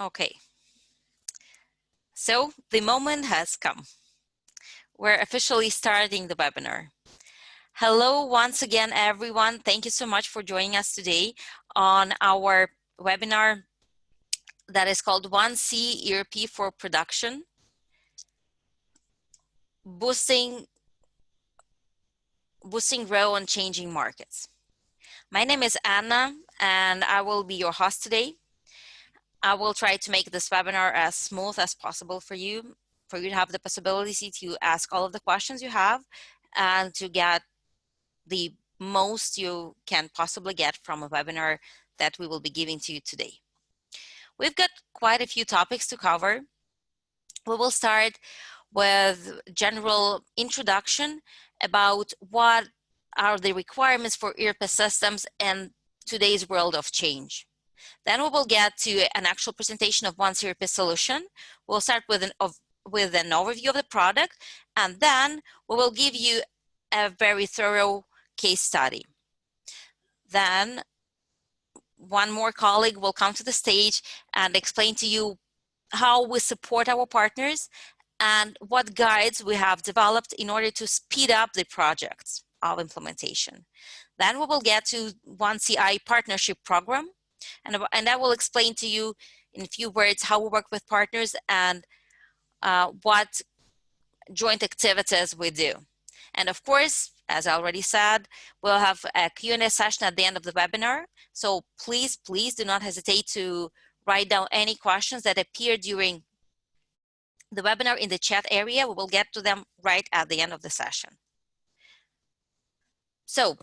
Okay, so the moment has come. We're officially starting the webinar. Hello once again, everyone. Thank you so much for joining us today on our webinar that is called 1C ERP for Production, Boosting Growth on Changing Markets. My name is Anna, and I will be your host today. I will try to make this webinar as smooth as possible for you to have the possibility to ask all of the questions you have and to get the most you can possibly get from a webinar that we will be giving to you today. We've got quite a few topics to cover. We will start with general introduction about what are the requirements for ERP systems in today's world of change. Then we will get to an actual presentation of one ERP solution. We'll start with an overview of the product, and then we will give you a very thorough case study. Then one more colleague will come to the stage and explain to you how we support our partners and what guides we have developed in order to speed up the projects of implementation. Then we will get to 1CI partnership program, and I will explain to you in a few words how we work with partners and what joint activities we do. And of course, as I already said, we'll have a Q&A session at the end of the webinar. So please do not hesitate to write down any questions that appear during the webinar in the chat area. We will get to them right at the end of the session. So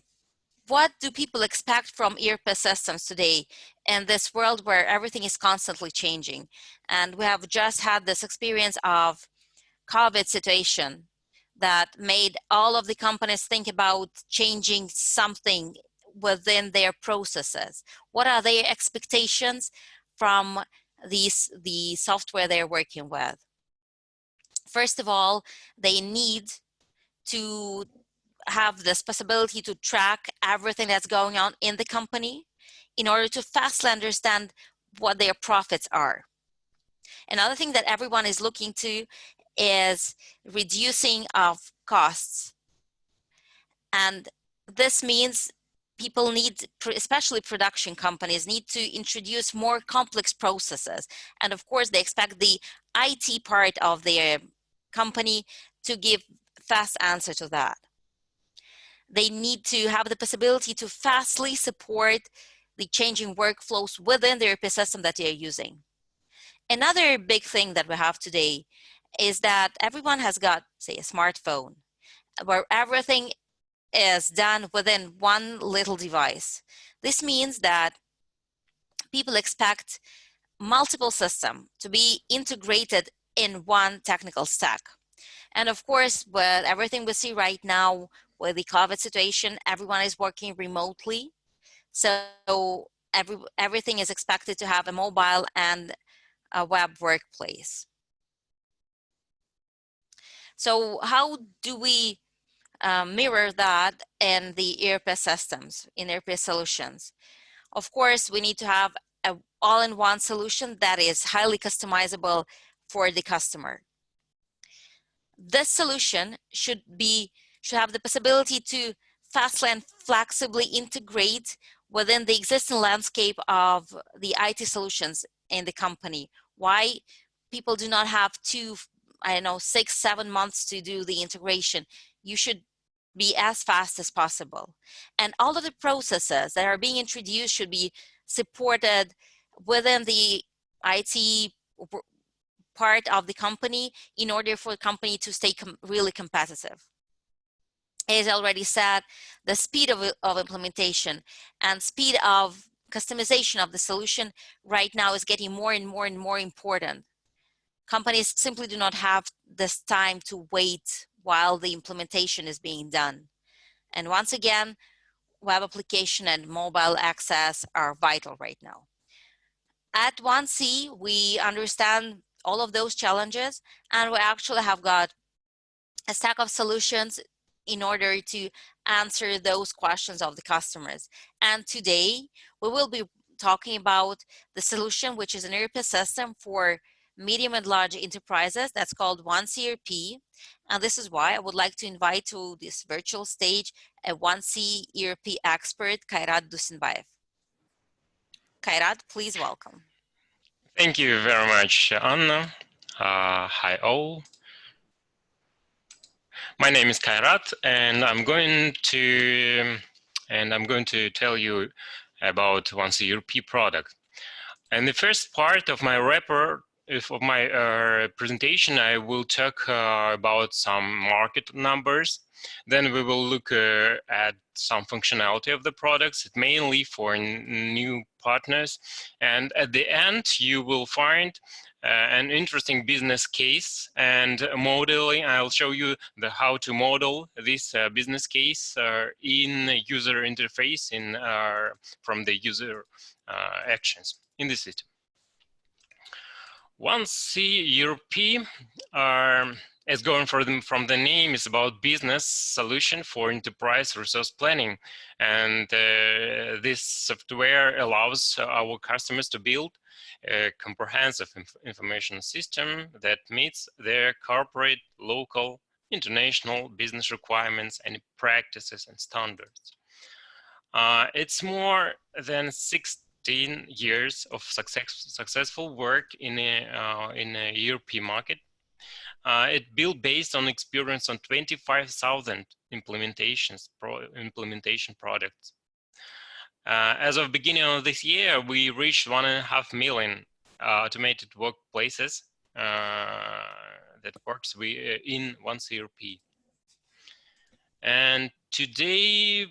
what do people expect from ERP systems today in this world where everything is constantly changing? And we have just had this experience of COVID situation that made all of the companies think about changing something within their processes. What are their expectations from the software they're working with? First of all, they need to have this possibility to track everything that's going on in the company in order to fastly understand what their profits are. Another thing that everyone is looking to is reducing of costs. And this means people need, especially production companies, need to introduce more complex processes. And of course, they expect the IT part of their company to give fast answer to that. They need to have the possibility to fastly support the changing workflows within the ERP system that they're using. Another big thing that we have today is that everyone has got, say, a smartphone where everything is done within one little device. This means that people expect multiple systems to be integrated in one technical stack. And of course, with everything we see right now with the COVID situation, everyone is working remotely. So everything is expected to have a mobile and a web workplace. So how do we mirror that in the ERP systems, in ERP solutions? Of course, we need to have an all-in-one solution that is highly customizable for the customer. This solution should have the possibility to fastly and flexibly integrate within the existing landscape of the IT solutions in the company. Why people do not have 6-7 months to do the integration. You should be as fast as possible. And all of the processes that are being introduced should be supported within the IT part of the company in order for the company to stay really competitive. As I already said, the speed of implementation and speed of customization of the solution right now is getting more and more important. Companies simply do not have this time to wait while the implementation is being done. And once again, web application and mobile access are vital right now. At 1C, we understand all of those challenges, and we actually have got a stack of solutions in order to answer those questions of the customers. And today, we will be talking about the solution, which is an ERP system for medium and large enterprises that's called Once ERP. And this is why I would like to invite to this virtual stage a Once ERP expert, Kairat Dusinbayev. Kairat, please welcome. Thank you very much, Anna. Hi all. My name is Kairat, and I'm going to tell you about Once ERP product. And the first part of my report, of my presentation, I will talk about some market numbers. Then we will look at some functionality of the products, mainly for new partners. And at the end, you will find an interesting business case and modeling. I'll show you how to model this business case in user interface from the user actions in the system. Once ERP, as going from the name, is about business solution for enterprise resource planning, and this software allows our customers to build a comprehensive information system that meets their corporate, local, international business requirements and practices and standards. It's more than 16 years of successful work in a ERP market. It built based on experience on 25,000 implementation projects. As of beginning of this year, we reached 1.5 million automated workplaces that works in Once ERP. And today,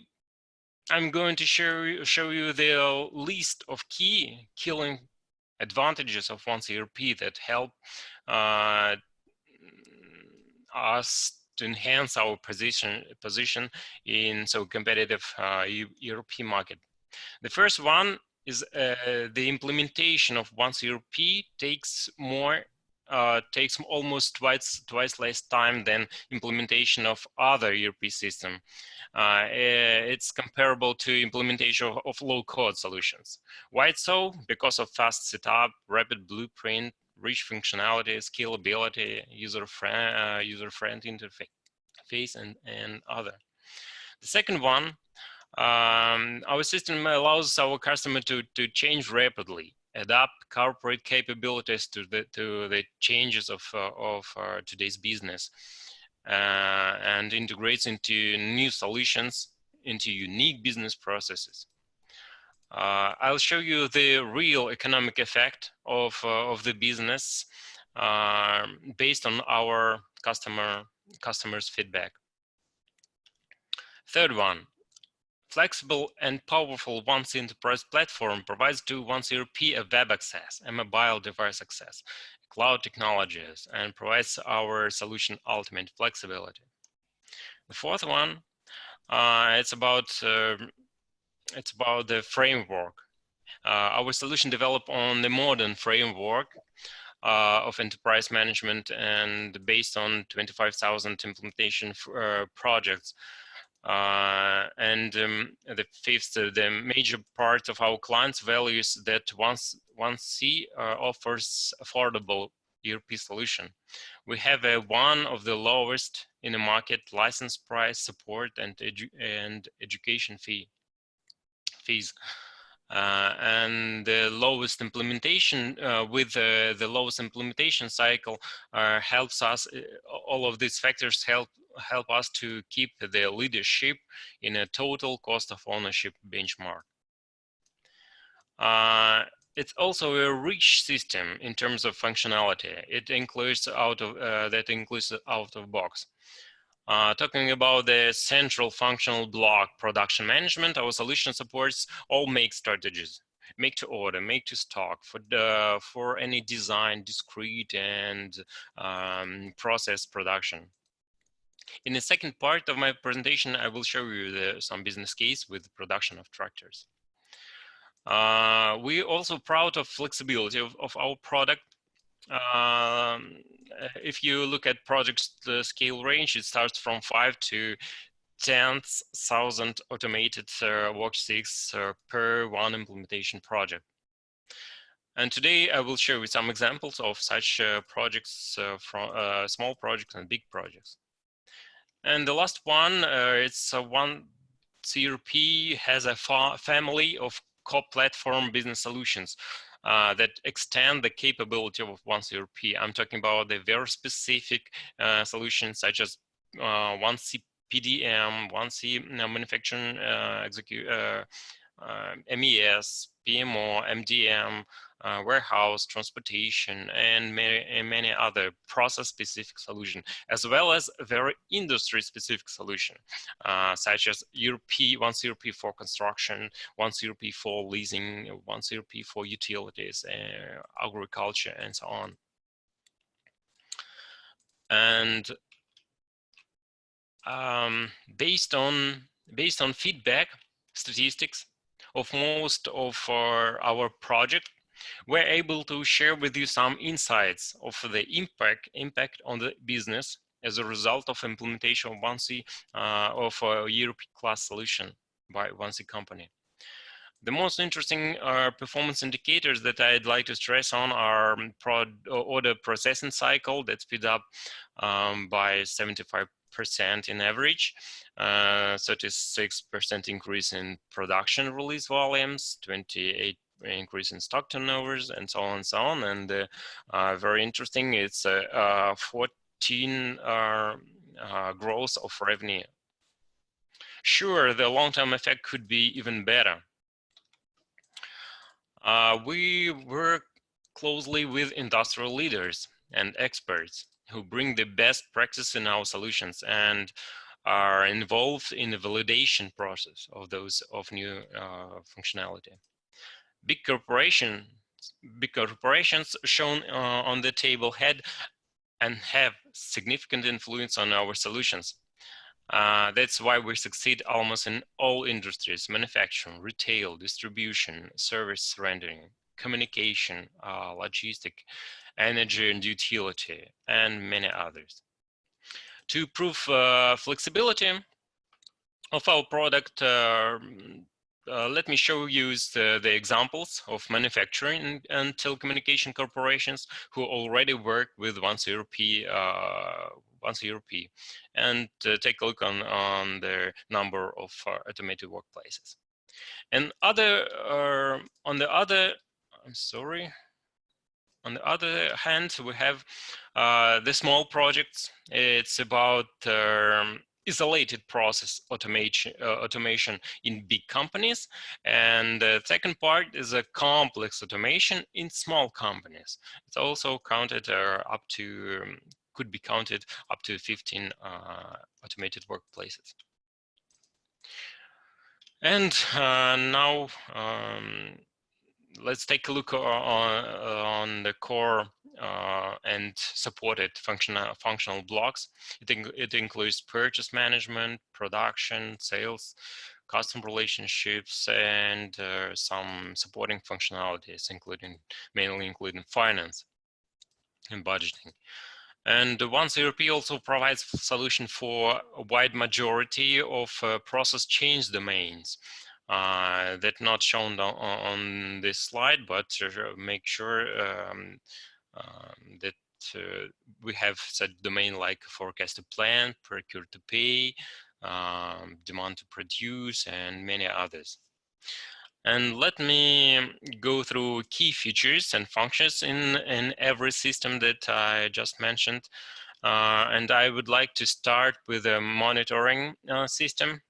I'm going to show you the list of key killing advantages of Once ERP that help us to enhance our position in so competitive ERP market. The first one is the implementation of Once ERP takes almost twice less time than implementation of other ERP system. It's comparable to implementation of low-code solutions. Why so? Because of fast setup, rapid blueprint, rich functionality, scalability, user-friendly interface, and other. The second one, our system allows our customer to change rapidly, adapt corporate capabilities to the changes of today's business, and integrates into new solutions, into unique business processes. I'll show you the real economic effect of the business based on our customers' feedback. Third one, flexible and powerful Once Enterprise platform provides to Once ERP a web access, a mobile device access, cloud technologies, and provides our solution ultimate flexibility. The fourth one, it's about the framework. Our solution developed on the modern framework of enterprise management and based on 25,000 implementation projects. The fifth, the major part of our clients' values that Once offers affordable ERP solution. We have one of the lowest in the market license price, support, and education fees. And the lowest implementation with the lowest implementation cycle helps us. All of these factors help us to keep the leadership in a total cost of ownership benchmark. It's also a rich system in terms of functionality. It includes out of box. Talking about the central functional block production management, our solution supports all make strategies: make to order, make to stock, for any design, discrete, and process production. In the second part of my presentation, I will show you some business case with the production of tractors. We're also proud of flexibility of our product. If you look at project scale range, it starts from 5 to 10,000 automated worksheets per one implementation project. And today I will share with some examples of such projects, from small projects and big projects. And the last one, it's one CRP has a family of co-platform business solutions that extend the capability of one CRP. I'm talking about the very specific solutions such as one C PDM, one C manufacturing MES, PMO, MDM, warehouse, transportation, and many other process-specific solutions, as well as a very industry-specific solution, such as ERP, one ERP for construction, one ERP for leasing, one ERP for utilities, agriculture, and so on. And based on feedback, statistics of most of our project, we're able to share with you some insights of the impact on the business as a result of implementation of 1C of a ERP class solution by 1C company. The most interesting performance indicators that I'd like to stress on are order processing cycle that speed up by 75% in average, 36% increase in production release volumes, 28 increase in stock turnovers, and so on and so on. And very interesting, it's 14 growth of revenue. Sure, the long-term effect could be even better. We work closely with industrial leaders and experts who bring the best practice in our solutions and are involved in the validation process of those new functionality. Big corporations shown on the table had and have significant influence on our solutions. That's why we succeed almost in all industries: manufacturing, retail, distribution, service rendering, communication, logistic, energy and utility, and many others. To prove flexibility of our product, let me show you the examples of manufacturing and telecommunication corporations who already work with one ERP, and take a look on the number of automated workplaces. And on the other hand, we have the small projects. It's about isolated process automation in big companies, and the second part is a complex automation in small companies. It's also counted could be counted up to 15 automated workplaces. And now let's take a look on the core and supported functional blocks. It includes purchase management, production, sales, customer relationships, and some supporting functionalities, mainly including finance and budgeting. And one ERP also provides solution for a wide majority of process change domains that not shown on this slide, but make sure that we have such domain like forecast to plan, procure to pay, demand to produce, and many others. And let me go through key features and functions in every system that I just mentioned. And I would like to start with a monitoring system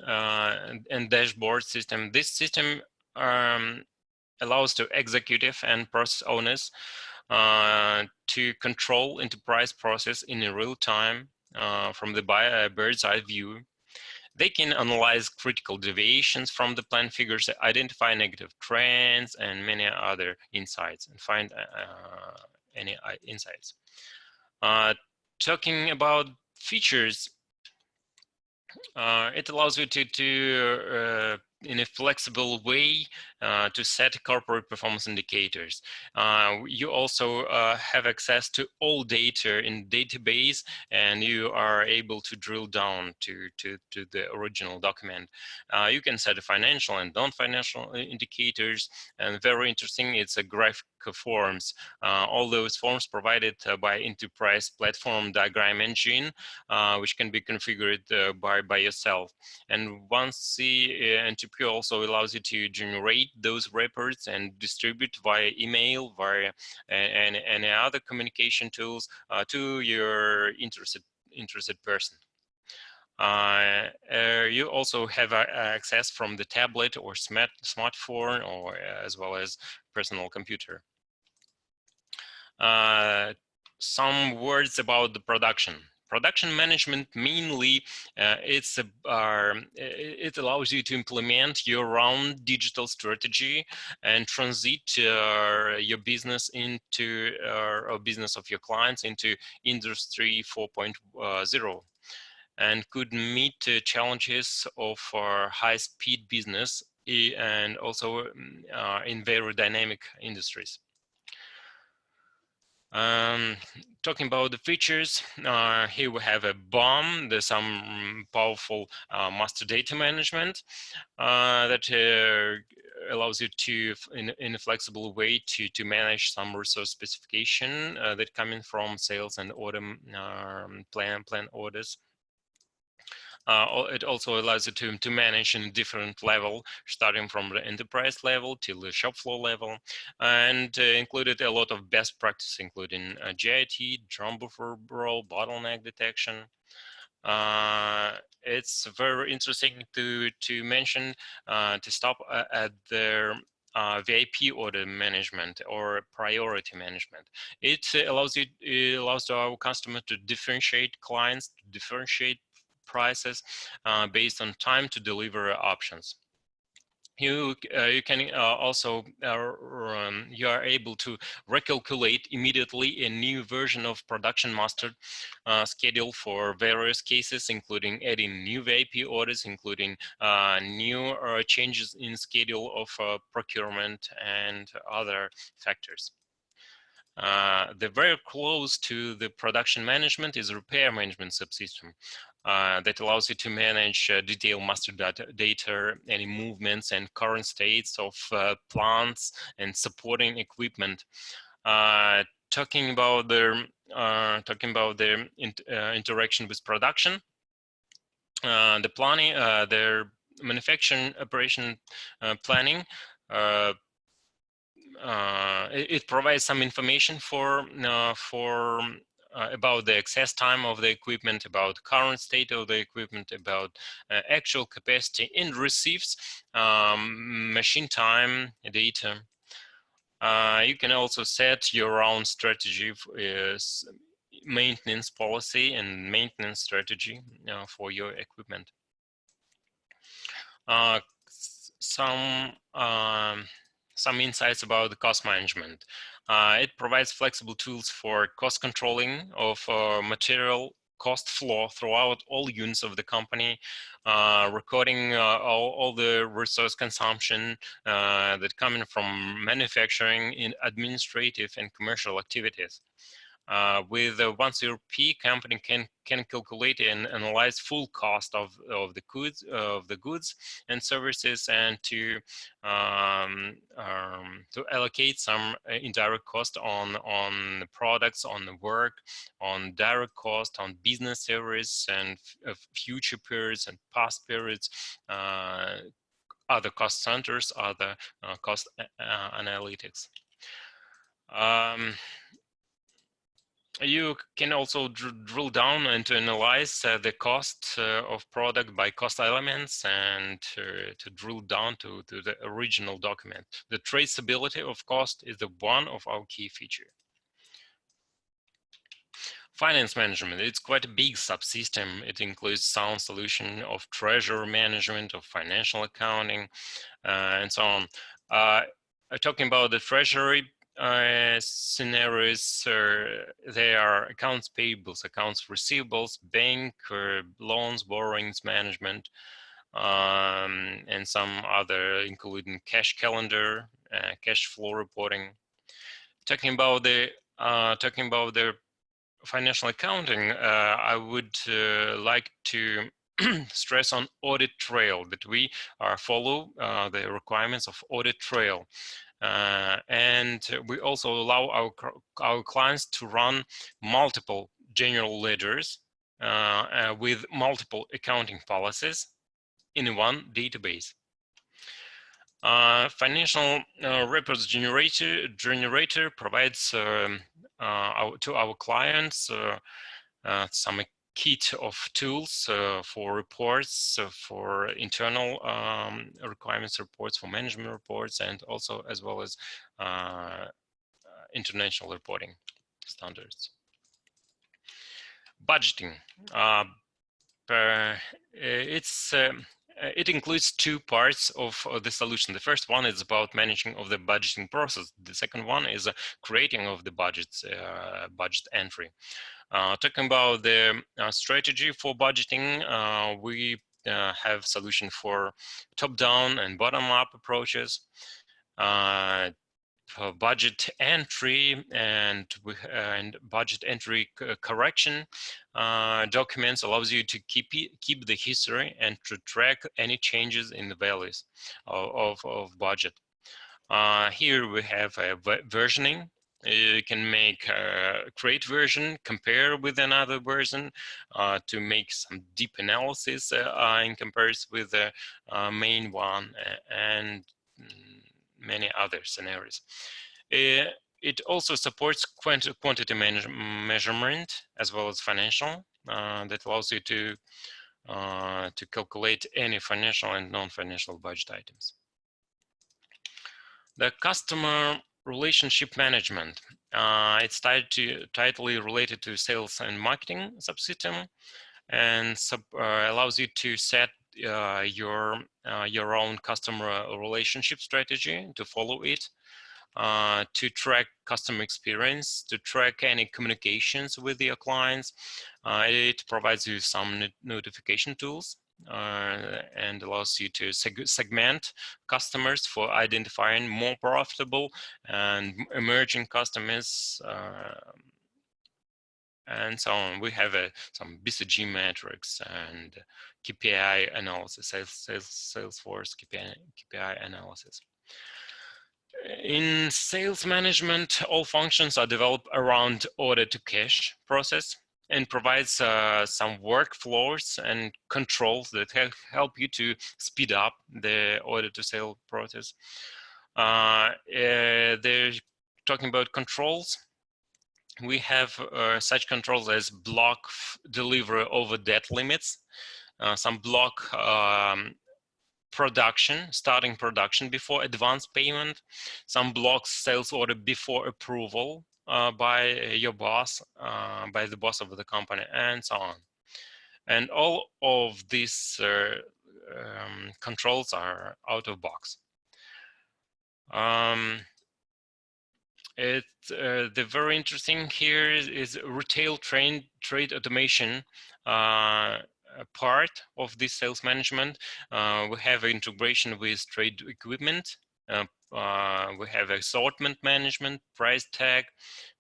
and dashboard system. This system allows the executive and process owners to control enterprise process in real time from the bird's eye view. They can analyze critical deviations from the plan figures, identify negative trends, and many other insights, and find any insights. Talking about features, it allows you to in a flexible way to set corporate performance indicators. You also have access to all data in database, and you are able to drill down to the original document. You can set financial and non-financial indicators, and very interesting, it's a graphic forms. All those forms provided by enterprise platform diagram engine, which can be configured by yourself. And once the NTP also allows you to generate those reports and distribute via email, via and any other communication tools to your interested person. You also have access from the tablet or smartphone, or as well as personal computer. Some words about the production. Production management mainly it allows you to implement your own digital strategy and transit your business into or business of your clients into Industry 4.0, and could meet challenges of high-speed business and also in very dynamic industries. Talking about the features, here we have a BOM. There's some powerful master data management that allows you to, in a flexible way, to manage some resource specification that come in from sales and order plan orders. It also allows you to manage in a different level, starting from the enterprise level till the shop floor level, and included a lot of best practice, including GIT, drum buffer role, bottleneck detection. It's very interesting to mention to stop at the VIP order management or priority management. It allows our customer to differentiate clients, to differentiate prices based on time to deliver options. You can also you are able to recalculate immediately a new version of production master schedule for various cases, including adding new VIP orders, including new changes in schedule of procurement and other factors. The very close to the production management is repair management subsystem. That allows you to manage detailed master data, any movements and current states of plants and supporting equipment. Talking about the interaction with production, the planning, their manufacturing operation planning. It provides some information about the access time of the equipment, about current state of the equipment, about actual capacity, and receives machine time data. You can also set your own strategy maintenance policy and maintenance strategy for your equipment. Some insights about the cost management. It provides flexible tools for cost controlling of material cost flow throughout all units of the company, recording all the resource consumption that coming from manufacturing, in administrative and commercial activities. With one ERP, company can calculate and analyze full cost of the goods and services, and to allocate some indirect cost on the products, on the work, on direct cost, on business service and future periods and past periods. Other cost centers, other cost analytics. You can also drill down and to analyze the cost of product by cost elements, and to drill down to the original document. The traceability of cost is the one of our key feature. Finance management, it's quite a big subsystem. It includes sound solution of treasury management, of financial accounting, and so on. Talking about the treasury scenarios, they are accounts payables, accounts receivables, bank loans, borrowings management. and some other, including cash calendar, cash flow reporting. Talking about the financial accounting, I would like to stress on audit trail, that we follow the requirements of audit trail. And we also allow our clients to run multiple general ledgers with multiple accounting policies in one database. Financial reports generator provides to our clients some kit of tools for reports, for internal requirements reports, for management reports, and also as well as international reporting standards. Budgeting. It includes two parts of the solution. The first one is about managing of the budgeting process. The second one is creating of the budgets, budget entry. Talking about the strategy for budgeting, we have solution for top-down and bottom-up approaches. Budget entry and budget entry correction documents allows you to keep the history and to track any changes in the values of budget. Here we have a versioning. You can make a create version, compare with another version to make some deep analysis in comparison with the main one, and many other scenarios. It also supports quantity measurement as well as financial, that allows you to calculate any financial and non-financial budget items. The customer relationship management. It's tightly related to sales and marketing subsystem, and allows you to set your own customer relationship strategy, to follow it, to track customer experience, to track any communications with your clients. It provides you some notification tools and allows you to segment customers for identifying more profitable and emerging customers, and so on. We have some BCG metrics and KPI analysis, Salesforce KPI analysis. In sales management, all functions are developed around order to cash process, and provides some workflows and controls that help you to speed up the order to sale process. They're talking about controls. We have such controls as block delivery over debt limits, some block starting production before advance payment, some blocks sales order before approval by your boss, by the boss of the company, and so on. And all of these controls are out of box. The very interesting here is retail trade automation part of this sales management. We have integration with trade equipment. We have assortment management, price tag,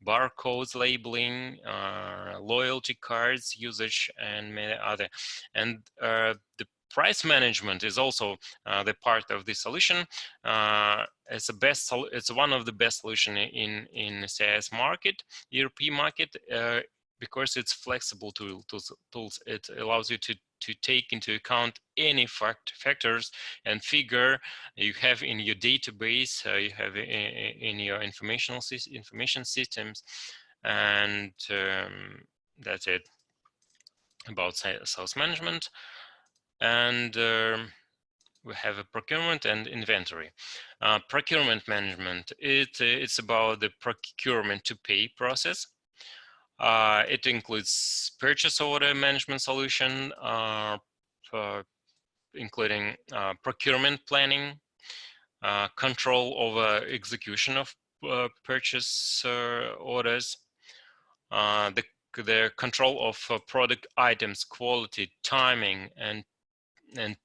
barcodes labeling, loyalty cards usage, and many other. And the price management is also the part of the solution. It's one of the best solution in CIS market, ERP market, because it's flexible tools. It allows you to take into account any factors and figure you have in your database, you have in your information systems, and that's it about sales management. And we have a procurement and inventory. Procurement management, it's about the procurement to pay process. It includes purchase order management solution, including procurement planning, control over execution of purchase orders, the control of product items, quality, timing, and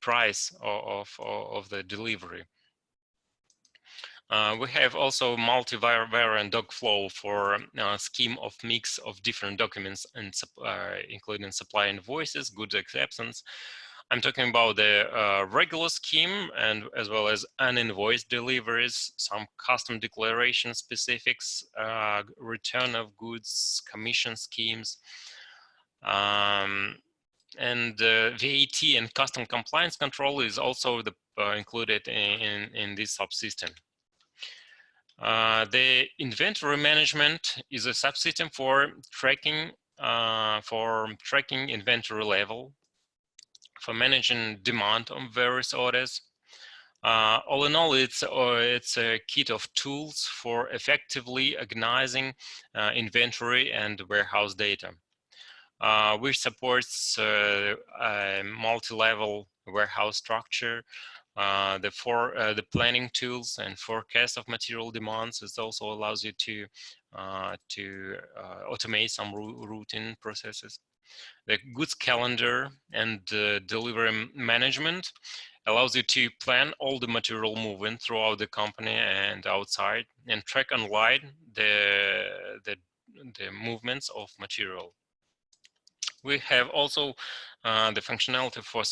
price of the delivery. We have also multi-variant doc flow for a scheme of mix of different documents, and including supply invoices, goods acceptance. I'm talking about the regular scheme, and as well as uninvoiced deliveries, some custom declaration specifics, return of goods, commission schemes, and VAT and custom compliance control is also included in this subsystem. The inventory management is a subsystem for tracking inventory level, for managing demand on various orders. All in all, it's a kit of tools for effectively organizing inventory and warehouse data, which supports a multi-level warehouse structure. The planning tools and forecast of material demands. It also allows you to automate some routine processes. The goods calendar and delivery management allows you to plan all the material movement throughout the company and outside, and track online the movements of material. We have also the functionality for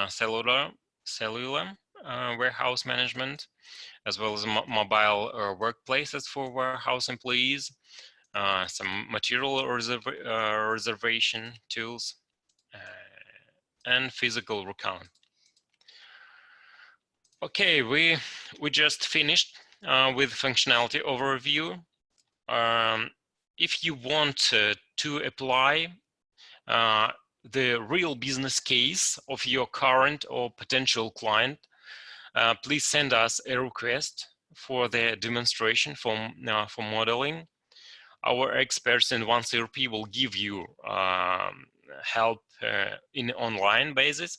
cellular warehouse management, as well as mobile workplaces for warehouse employees, some material reservation tools, and physical recount. Okay, we just finished with functionality overview. If you want to apply the real business case of your current or potential client, please send us a request for the demonstration for modeling. Our experts in One ERP will give you help in online basis.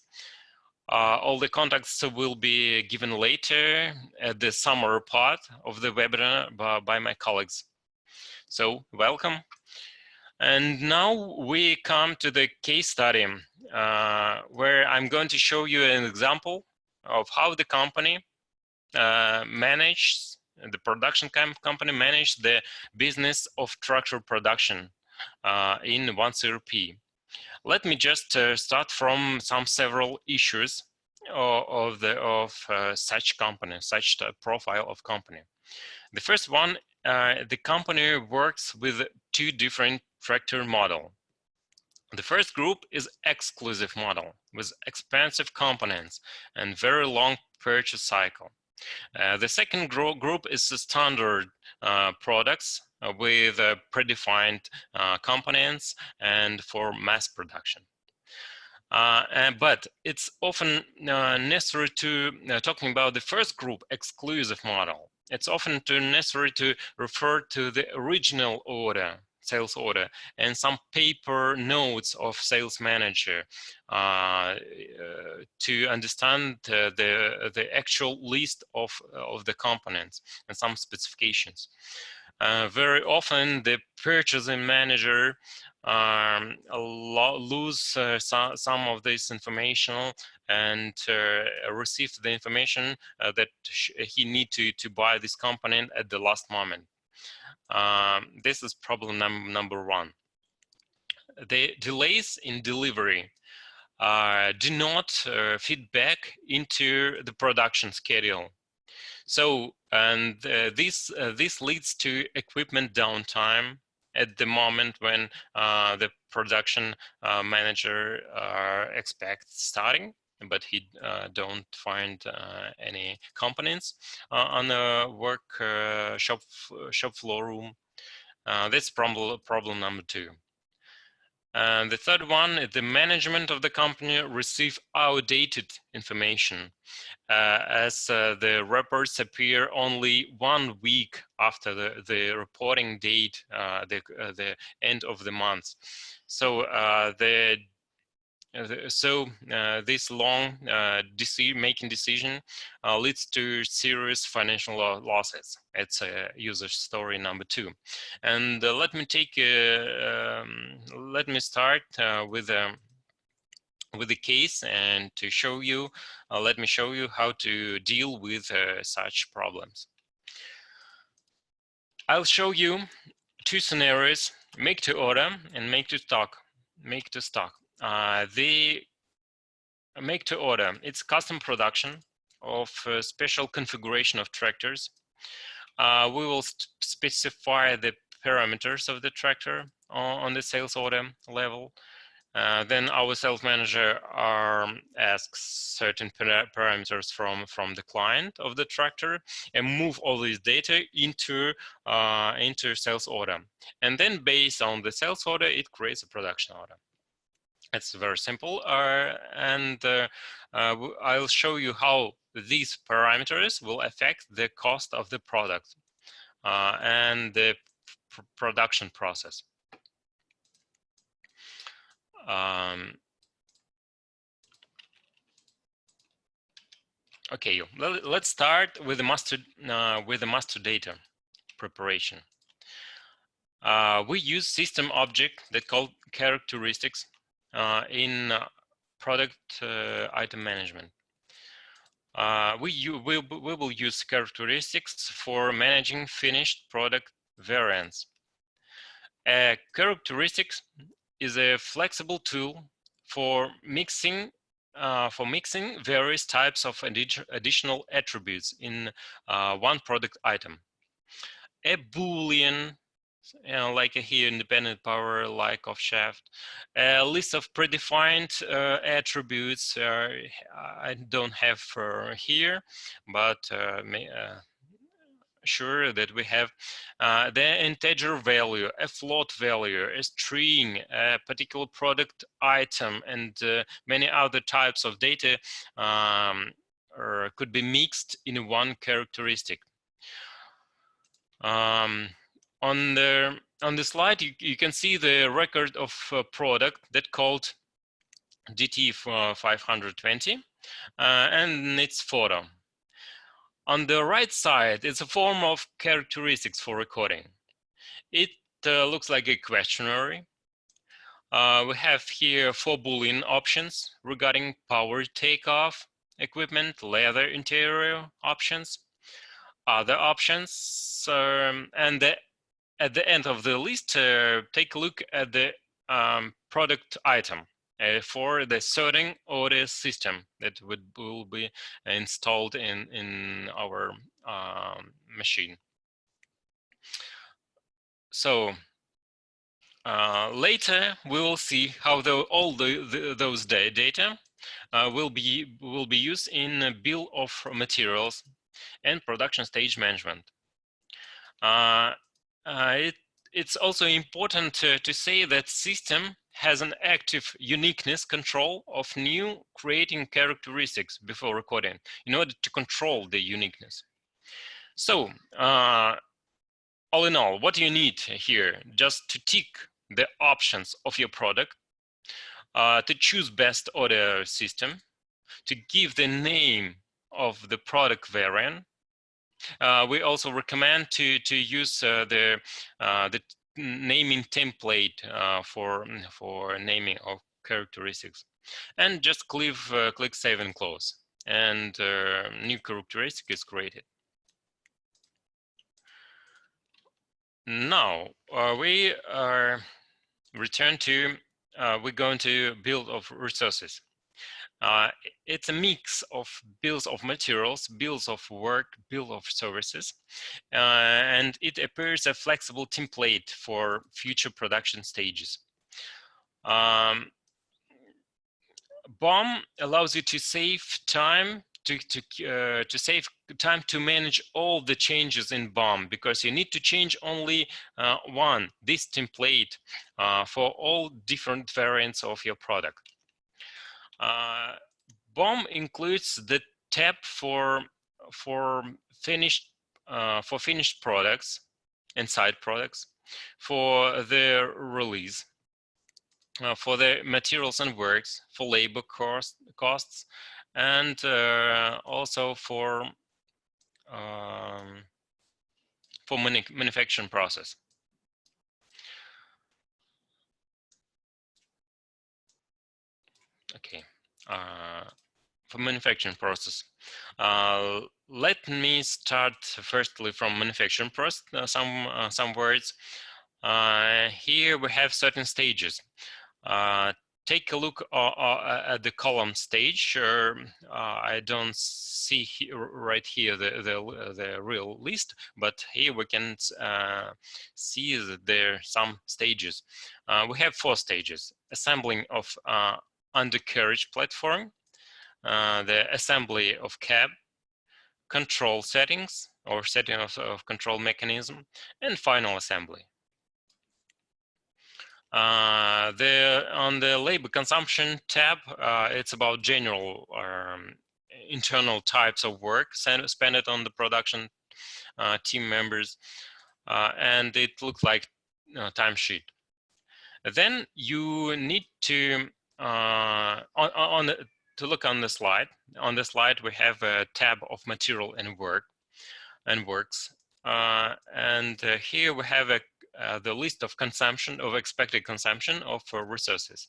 All the contacts will be given later at the summary part of the webinar by my colleagues. So welcome. And now we come to the case study where I'm going to show you an example of how the company managed, the production company managed the business of tractor production in One ERP. Let me just start from several issues of such company, such profile of company. The first one, the company works with two different tractor model. The first group is exclusive model with expensive components and very long purchase cycle. The second group is the standard products with predefined components and for mass production. But it's often necessary to, talking about the first group, exclusive model, it's often necessary to refer to the original order, sales order, and some paper notes of sales manager to understand the actual list of the components and some specifications. Very often the purchasing manager lose some of this information and receive the information that he need to buy this component at the last moment. This is problem number one. The delays in delivery do not feed back into the production schedule. So, and this leads to equipment downtime at the moment when the production manager expects starting, but he don't find any components on the work shop floor room. That's problem number two. And the third one is the management of the company receive outdated information as the reports appear only 1 week after the reporting date, the end of the month. So this long making decision leads to serious financial losses. It's user story number two. And let me start with with the case and to show you, let me show you how to deal with such problems. I'll show you two scenarios: make to order and make to stock. The make to order, it's custom production of special configuration of tractors. We will specify the parameters of the tractor on the sales order level. Then our sales manager asks certain parameters from the client of the tractor and move all this data into sales order. And then based on the sales order, it creates a production order. It's very simple, and I'll show you how these parameters will affect the cost of the product and the production process. Okay, let's start with the master data preparation. We use system object that called characteristics in product item management. We will use characteristics for managing finished product variants. Characteristics is a flexible tool for mixing various types of additional attributes in one product item. A Boolean, like here, independent power, like of shaft, a list of predefined attributes. I don't have here, but sure that we have the integer value, a float value, a string, a particular product item, and many other types of data could be mixed in one characteristic. On the slide, you can see the record of a product that called DT 520 and its photo. On the right side, it's a form of characteristics for recording. It looks like a questionnaire. We have here 4 Boolean options regarding power takeoff equipment, leather interior options, other options, and at the end of the list, take a look at the product item for the sorting order system that will be installed in our machine. So later we will see how all those data will be used in bill of materials and production stage management. It's also important to say that system has an active uniqueness control of new creating characteristics before recording in order to control the uniqueness. So all in all, what do you need here? Just to tick the options of your product, to choose best order system, to give the name of the product variant. We also recommend to use the naming template for naming of characteristics, and just click Save and Close, and new characteristic is created. Now we are return to we're going to build of resources. It's a mix of bills of materials, bills of work, bill of services, and it appears a flexible template for future production stages. BOM allows you to save time to save time to manage all the changes in BOM, because you need to change only this template for all different variants of your product. BOM includes the tab for finished products and side products, for the release, for the materials and works, for labor costs, and also for manufacturing process. Okay. For manufacturing process. Let me start firstly from manufacturing process, some words. Here we have certain stages. Take a look at the column stage. I don't see right here the real list, but here we can see that there are some stages. We have 4 stages: assembling of undercarriage platform, the assembly of cab, control settings or setting of control mechanism, and final assembly. On the labor consumption tab, it's about general internal types of work spent on the production team members, and it looks like timesheet. Then you need to to look on the slide. On the slide, we have a tab of material and works, and here we have the list of expected consumption of resources.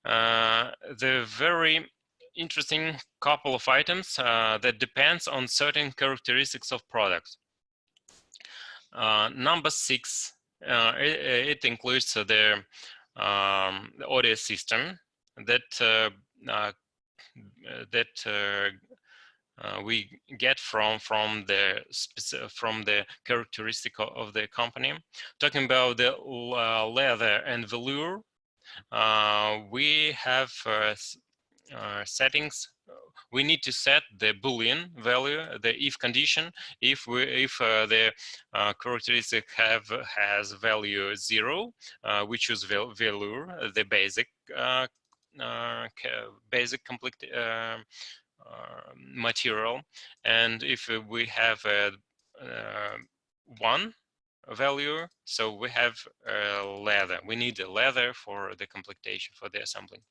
The very interesting couple of items that depends on certain characteristics of products. Number 6, it includes the audio system that we get from the characteristic of the company. Talking about the leather and velour, we have settings. We need to set the boolean value, the if condition. If the characteristic has value 0, we choose velour, the basic complete material, and if we have a 1 value, so we have leather. We need a leather for the completion, for the assembly.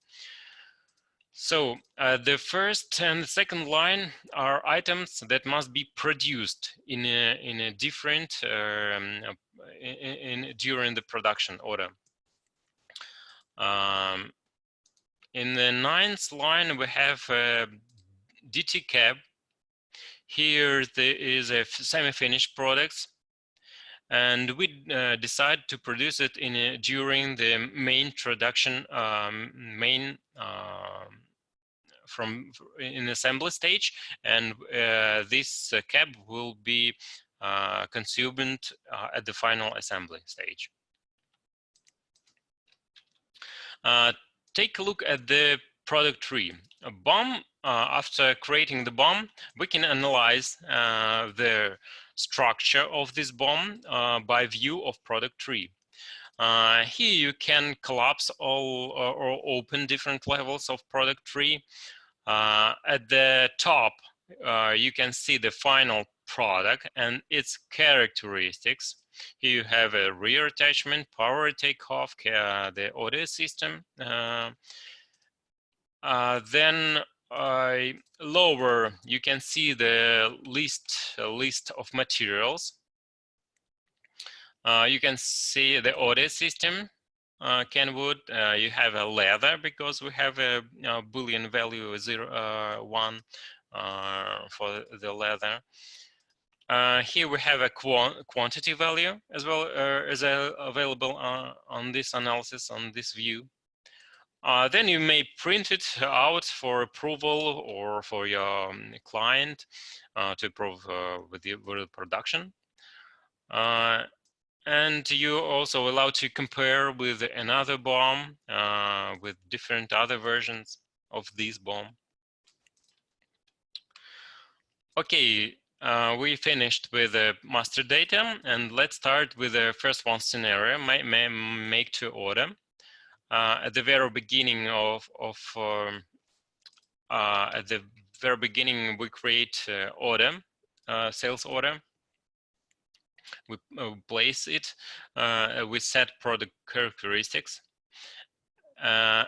So the first and the second line are items that must be produced in a different during the production order. In the 9th line, we have DT cab. Here there is a semi-finished products, and we decide to produce it during the main production, in assembly stage, and this cab will be consumed at the final assembly stage. Take a look at the product tree. A BOM, after creating the BOM, we can analyze the structure of this BOM by view of product tree. Here you can collapse all or open different levels of product tree. At the top, you can see the final product and its characteristics. Here you have a rear attachment, power takeoff, the audio system. Then lower, you can see the list of materials. You can see the audio system, Kenwood. You have a leather because we have a boolean value 0, 1 for the leather. Here we have a quantity value as well as available on this analysis, on this view. Then you may print it out for approval or for your client to approve with the production. And you're also allowed to compare with another BOM, with different other versions of this BOM. Okay, we finished with the master data, and let's start with the first one scenario, make to order. At the very beginning we create order, sales order. We place it, we set product characteristics, and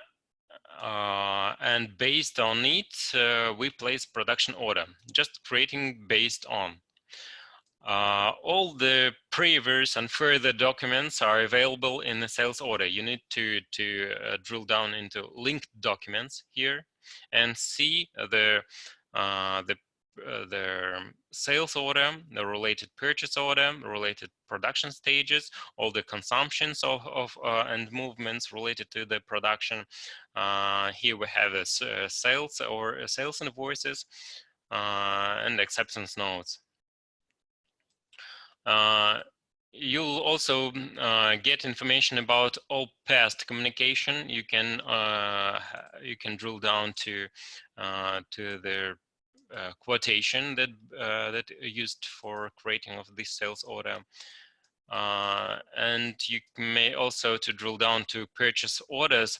based on it, we place production order, just creating based on. All the previous and further documents are available in the sales order. You need to drill down into linked documents here and see the sales order, the related purchase order, related production stages, all the consumptions of and movements related to the production. Here we have a sales or sales invoices and acceptance notes. You'll also get information about all past communication. You can drill down to the quotation that used for creating of this sales order. And you may also to drill down to purchase orders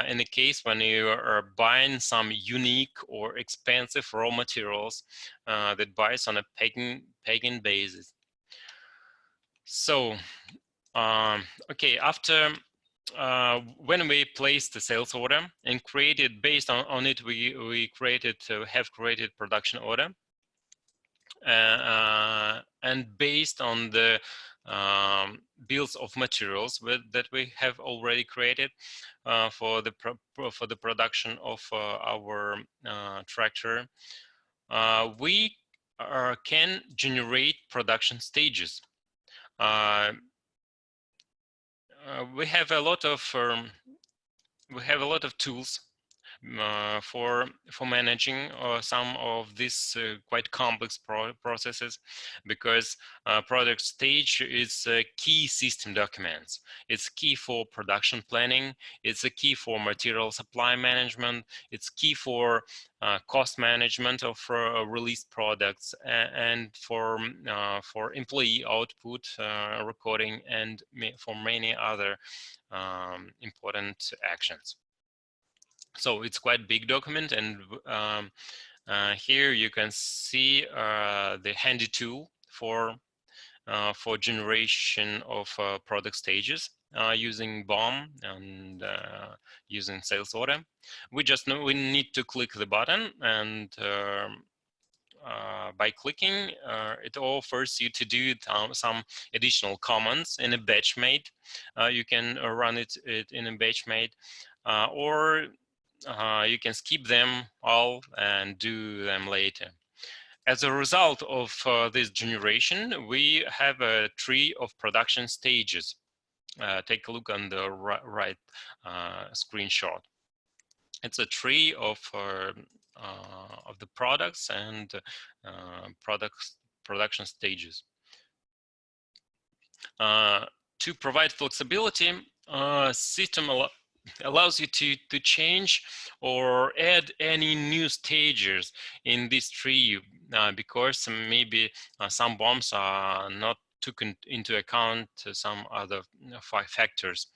in the case when you are buying some unique or expensive raw materials that buys on a paying basis. So, okay, after when we placed the sales order and created based on it, we have created production order, and based on the bills of materials that we have already created for the production of our tractor, we can generate production stages. We have a lot of tools for managing some of these quite complex processes, because product stage is key system documents. It's key for production planning. It's a key for material supply management. It's key for cost management of released products, and for employee output recording, and for many other important actions. So it's quite big document, and here you can see the handy tool for generation of product stages using BOM and using sales order. We need to click the button, and by clicking, it offers you to do some additional commands in a batch made. You can run it in a batch made, or you can skip them all and do them later. As a result of this generation, we have a tree of production stages. Take a look on the right screenshot. It's a tree of the products and production stages. To provide flexibility, system allows you to change or add any new stages in this tree, because maybe some BOMs are not taken into account some other factors.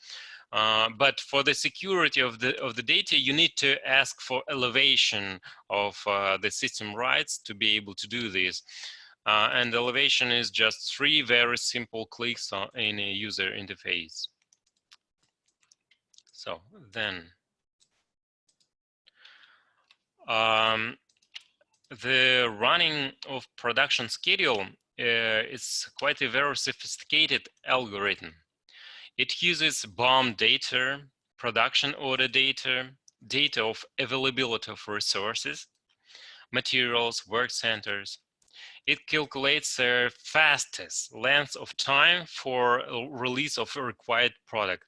But for the security of the data, you need to ask for elevation of the system rights to be able to do this. And elevation is just 3 very simple clicks in a user interface. So then, the running of production schedule is quite a very sophisticated algorithm. It uses BOM data, production order data, data of availability of resources, materials, work centers. It calculates the fastest length of time for release of a required product.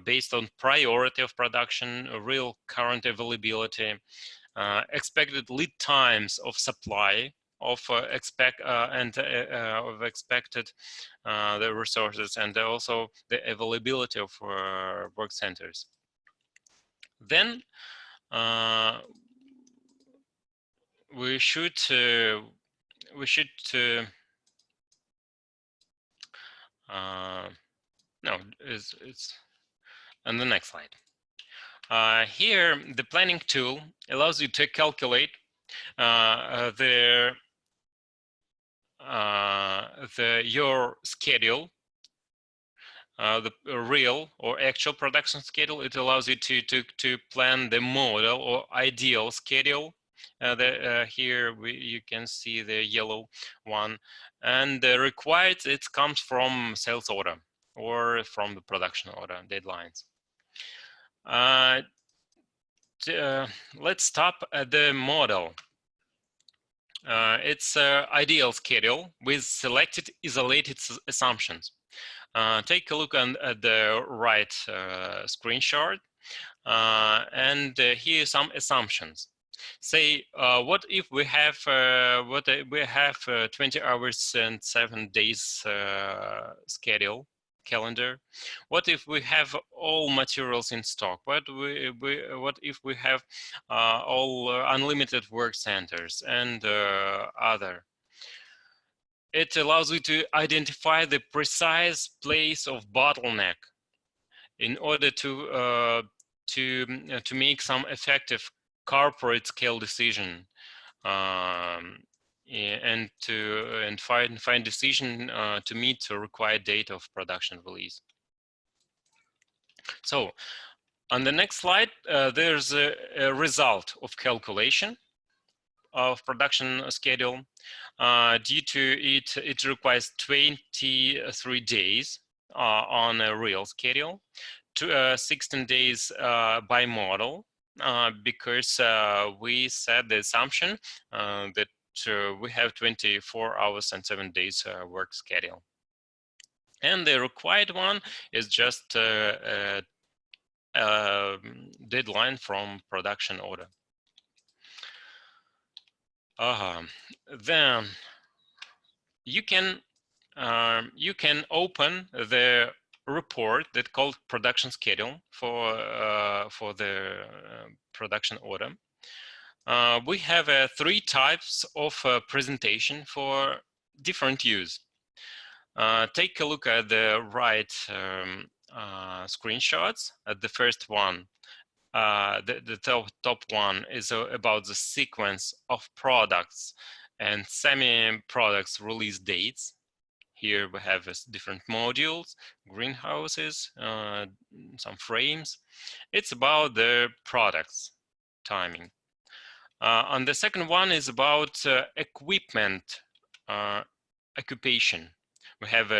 Based on priority of production, real current availability, expected lead times of supply of expected the resources, and also the availability of work centers. Then we should no, it's on the next slide. Here, the planning tool allows you to calculate your schedule, the real or actual production schedule. It allows you to plan the model or ideal schedule Here you can see the yellow one, and the required, it comes from sales order or from the production order deadlines. Let's stop at the model. It's an ideal schedule with selected isolated assumptions. Take a look at the right screenshot, and here are some assumptions. Say, what if we have 20 hours and 7 days schedule calendar? What if we have all materials in stock? What if we have all unlimited work centers and other? It allows you to identify the precise place of bottleneck in order to make some effective corporate scale decision, and find decision to meet the required date of production release. So on the next slide, there's a result of calculation of production schedule. Due to it requires 23 days on a real schedule, 16 days by model, because we set the assumption that we have 24 hours and 7 days work schedule. And the required one is just a deadline from production order. Then you can open the report that called production schedule for the production order. We have 3 types of presentation for different use. Take a look at the right screenshots. At the first one, the top one is about the sequence of products and semi-products release dates. Here we have different modules, greenhouses, some frames. It's about the products timing. And the second one is about equipment occupation. We have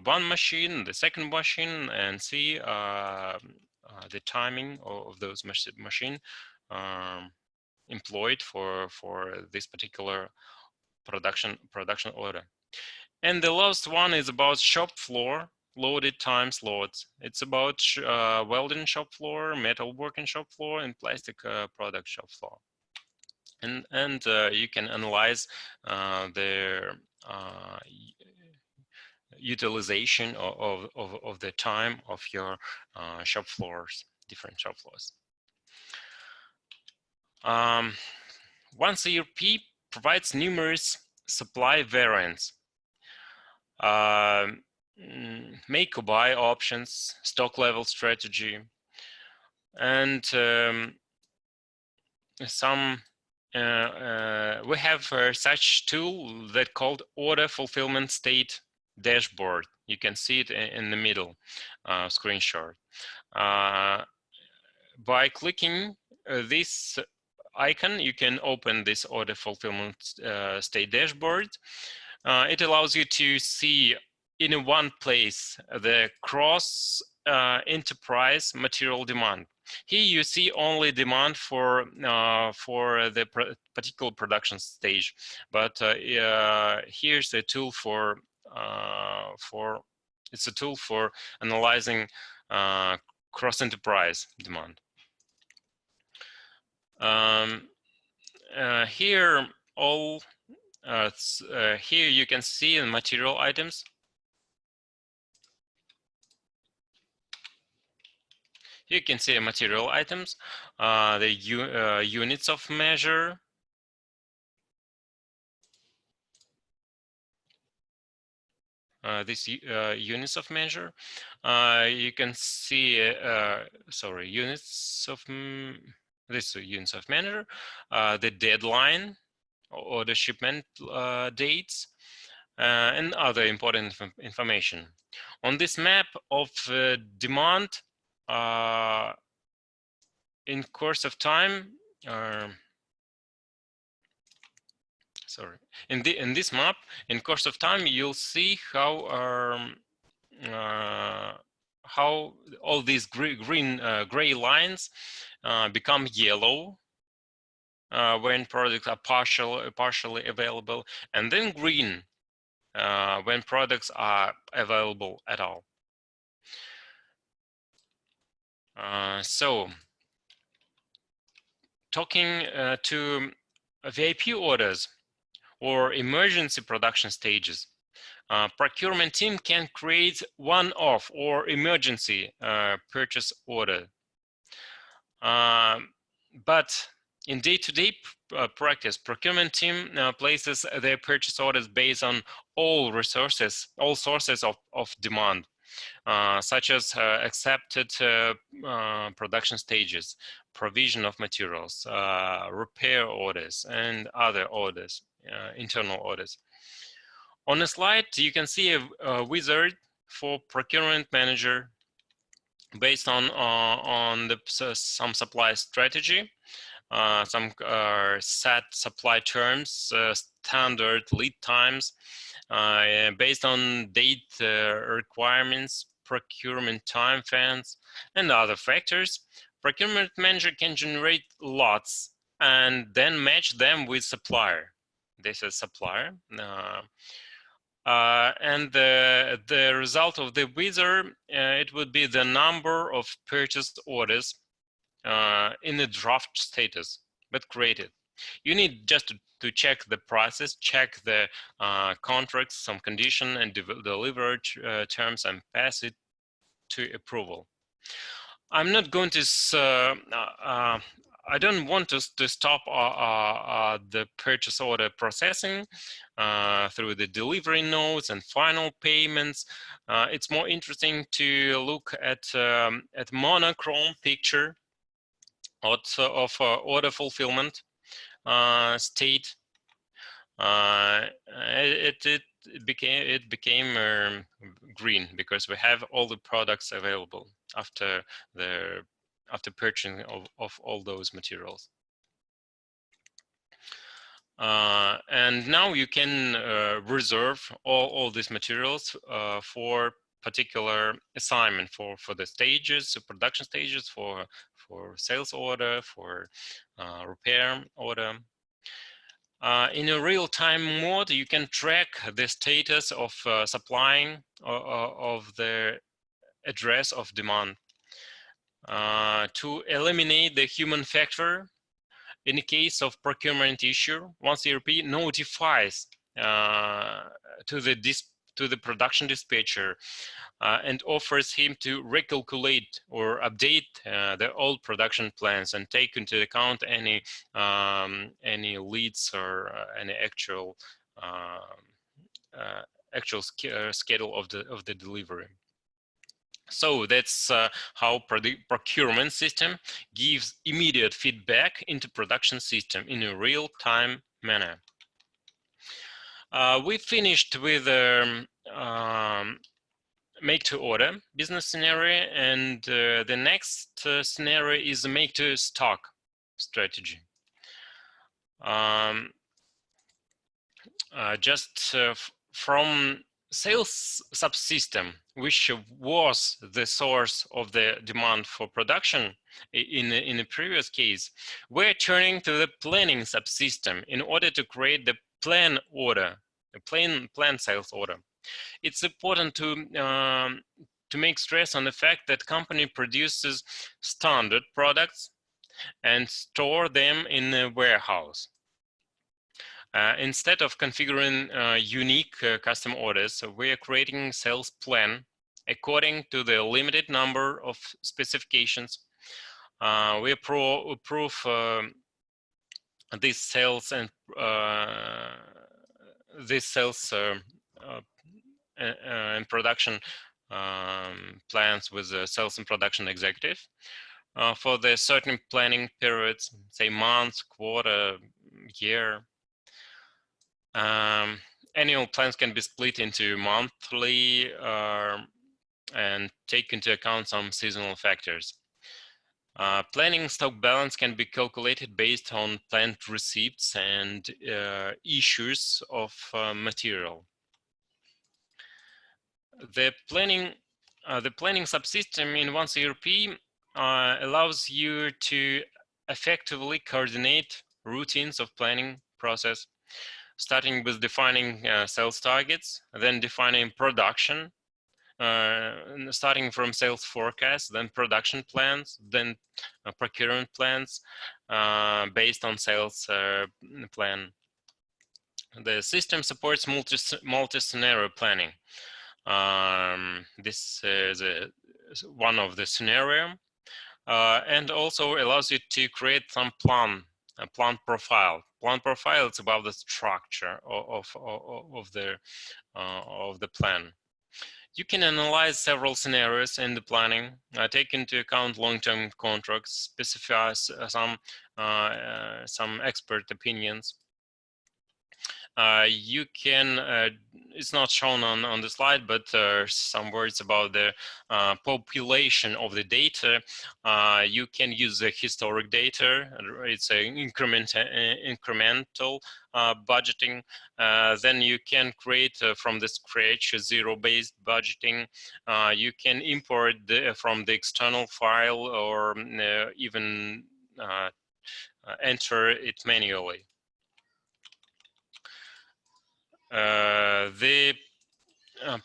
one machine, the second machine, and see the timing of those machine employed for this particular production order. And the last one is about shop floor loaded time slots. It's about welding shop floor, metal working shop floor, and plastic product shop floor. And you can analyze their utilization of the time of your shop floors, different shop floors. Once ERP provides numerous supply variants, make or buy options, stock level strategy, and we have such tool that called order fulfillment state dashboard. You can see it in the middle screenshot. By clicking this icon, you can open this order fulfillment state dashboard. It allows you to see in one place the cross enterprise material demand. Here you see only demand for the particular production stage, but here's a tool for it's a tool for analyzing cross enterprise demand. Here here you can see in material items. You can see material items, the units of measure, units of measure. You can see units of units of measure, the deadline or the shipment dates, and other important information. On this map of demand, in course of time, sorry. In this map, in course of time, you'll see how all these gray lines become yellow when products are partially available, and then green when products are available at all. So talking to VIP orders or emergency production stages, procurement team can create one-off or emergency purchase order. But in day-to-day practice, procurement team places their purchase orders based on all sources of demand, such as accepted production stages, provision of materials, repair orders, and other orders, internal orders. On the slide, you can see a wizard for procurement manager based on some supply strategy, some set supply terms, standard lead times, based on date requirements, procurement time fans, and other factors. Procurement manager can generate lots and then match them with supplier. This is supplier. And the result of the wizard, it would be the number of purchased orders in the draft status, but created. You need just to check the prices, check the contracts, some condition, and deliver terms, and pass it to approval. I'm not going to I don't want to stop the purchase order processing through the delivery notes and final payments. It's more interesting to look at monochrome picture of order fulfillment state. It became green because we have all the products available after purchasing of all those materials. And now you can reserve all these materials for particular assignment for the stages, production stages, for sales order, for repair order. In a real-time mode, you can track the status of supplying of the address of demand. To eliminate the human factor, in the case of procurement issue, once ERP notifies to the production dispatcher and offers him to recalculate or update the old production plans and take into account any leads or any actual schedule of the delivery. So that's how the procurement system gives immediate feedback into production system in a real-time manner. We finished with make to order business scenario, and the next scenario is make to stock strategy. Just from sales subsystem, which was the source of the demand for production in the previous case, we're turning to the planning subsystem in order to create the plan order, a plan sales order. It's important to make stress on the fact that company produces standard products and store them in a warehouse. Instead of configuring unique custom orders, we are creating sales plan according to the limited number of specifications. We approve these sales and production plans with the sales and production executive for the certain planning periods, say months, quarter, year. Annual plans can be split into monthly and take into account some seasonal factors. Planning stock balance can be calculated based on planned receipts and issues of material. The planning subsystem in one's ERP allows you to effectively coordinate routines of planning process, starting with defining sales targets, then defining production, starting from sales forecast, then production plans, then procurement plans based on sales plan. The system supports multi-scenario planning. This is one of the scenario, and also allows you to create some a plan profile. Plan profile is about the structure of the plan. You can analyze several scenarios in the planning, take into account long-term contracts, specify some expert opinions. You can, it's not shown on the slide, but some words about the population of the data. You can use the historic data. It's an incremental budgeting. Then you can create from the scratch a zero-based budgeting. You can import from the external file or even enter it manually. The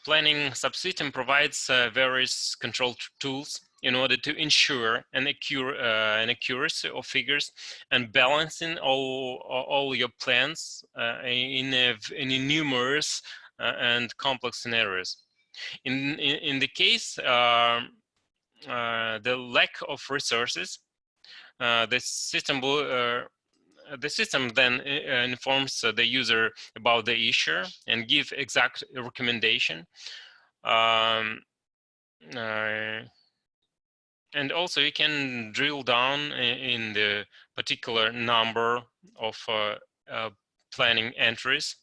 planning subsystem provides various control tools in order to ensure an accuracy of figures and balancing all your plans in numerous and complex scenarios. In the case the lack of resources, the system then informs the user about the issue and give exact recommendation. And also you can drill down in the particular number of planning entries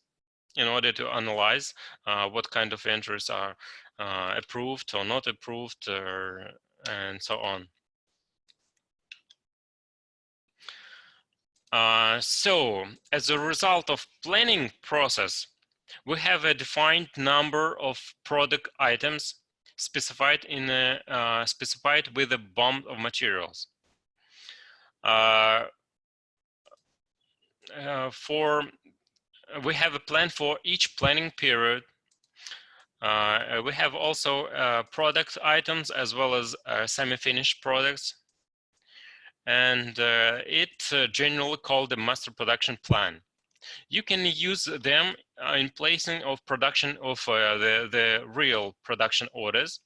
in order to analyze what kind of entries are approved or not approved, and so on. So as a result of planning process, we have a defined number of product items specified in specified with a BOM of materials. We have a plan for each planning period. We have also product items as well as semi-finished products, and it's generally called the master production plan. You can use them in placing of production of the real production orders.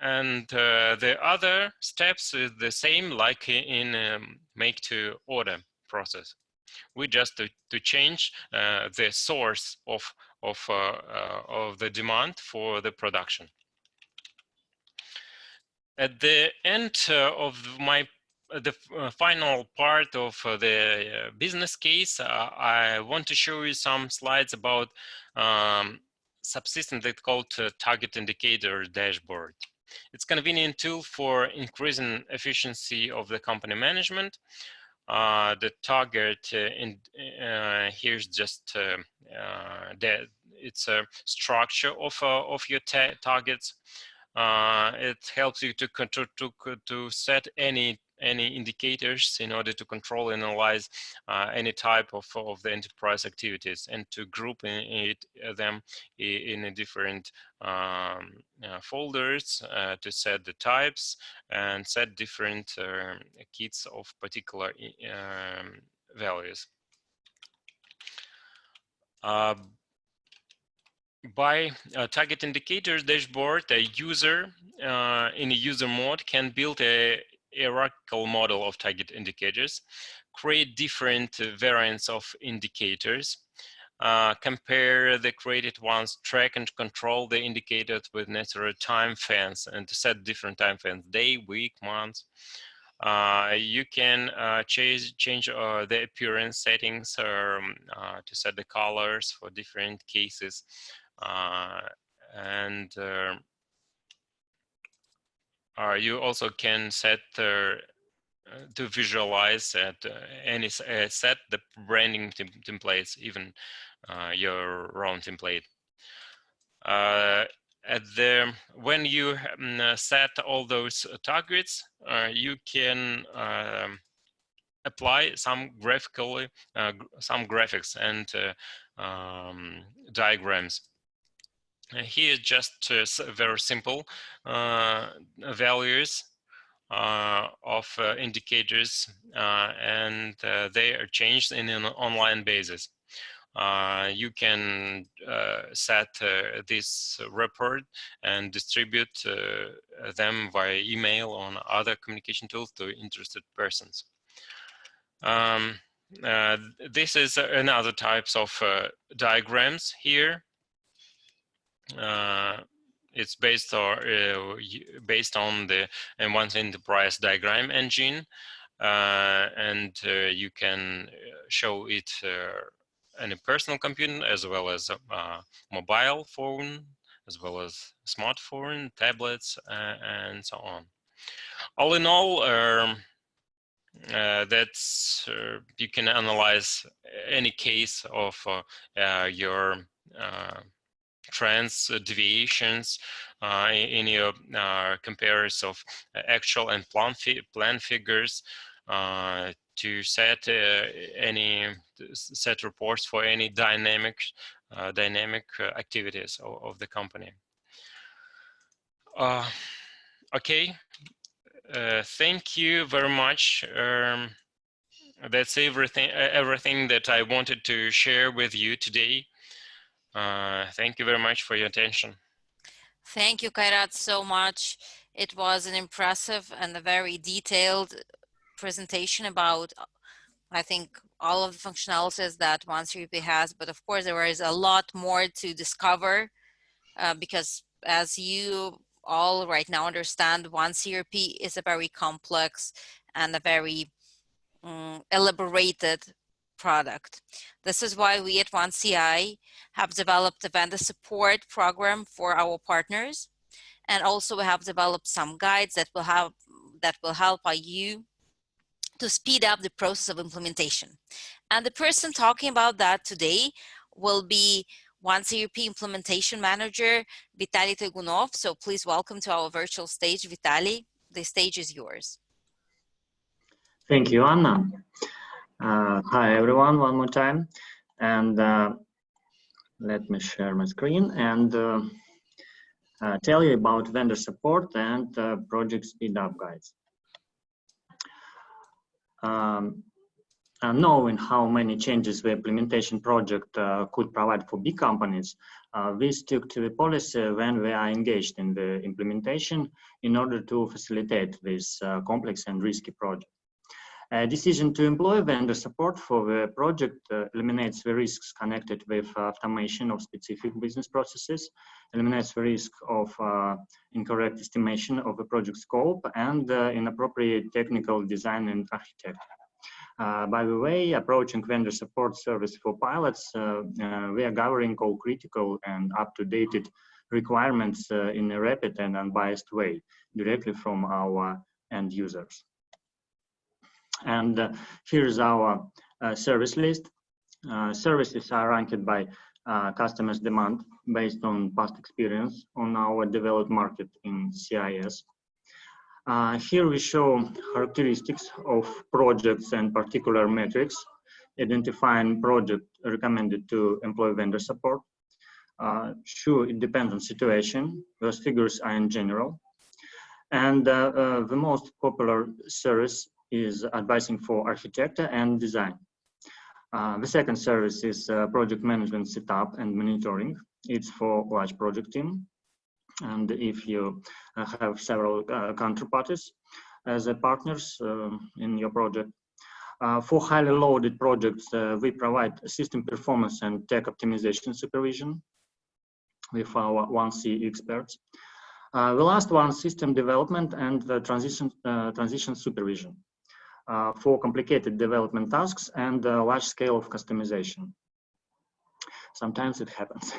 And the other steps is the same like in make to order process. We just to change the source of the demand for the production. At the end of the final part of the business case, I want to show you some slides about subsystem that's called target indicator dashboard. It's a convenient tool for increasing efficiency of the company management. The target here's just it's a structure of your targets. It helps you to set any indicators in order to control and analyze any type of the enterprise activities, and to group them in a different folders to set the types and set different kits of particular values. By target indicators dashboard, a user in a user mode can build a hierarchical model of target indicators, create different variants of indicators, compare the created ones, track and control the indicators with necessary time fans, and to set different time fans, day, week, months. You can change the appearance settings to set the colors for different cases. And You also can set to visualize any set the branding templates, even your own template. When you set all those targets, you can apply some some graphics and diagrams. Here just very simple values of indicators, and they are changed in an online basis. You can set this report and distribute them via email on other communication tools to interested persons. This is another types of diagrams here. It's based on the M1 Enterprise diagram engine, and you can show it on a personal computer as well as a mobile phone, as well as smartphone, tablets, and so on. All in all, that's you can analyze any case of your trends, deviations in your comparison of actual and plan figures to set set reports for any dynamic activities of the company. Okay, thank you very much. That's everything that I wanted to share with you today. Thank you very much for your attention. Thank you, Kairat, so much. It was an impressive and a very detailed presentation about, I think, all of the functionalities that OneCRP has, but of course there is a lot more to discover because as you all right now understand, OneCRP is a very complex and a very elaborated product. This is why we at OneCI have developed a vendor support program for our partners, and also we have developed some guides that will help you to speed up the process of implementation. And the person talking about that today will be OneCRP Implementation Manager, Vitaly Tegunov. So please welcome to our virtual stage, Vitaly. The stage is yours. Thank you, Anna. Hi, everyone, one more time. And let me share my screen and tell you about vendor support and project speed up guides. Knowing how many changes the implementation project could provide for big companies, we stick to the policy when we are engaged in the implementation in order to facilitate this complex and risky project. A decision to employ vendor support for the project eliminates the risks connected with automation of specific business processes, eliminates the risk of incorrect estimation of the project scope, and inappropriate technical design and architecture. By the way, approaching vendor support service for pilots, we are gathering all critical and up-to-date requirements in a rapid and unbiased way, directly from our end users. And here's our service list. Services are ranked by customers' demand based on past experience on our developed market in CIS. Here we show characteristics of projects and particular metrics, identifying project recommended to employ vendor support. Sure, it depends on situation. Those figures are in general. And the most popular service is advising for architecture and design. The second service is project management setup and monitoring. It's for large project team. And if you have several counterparties as partners in your project. For highly loaded projects, we provide system performance and tech optimization supervision with our 1C experts. The last one, system development and the transition supervision for complicated development tasks and large scale of customization. Sometimes it happens.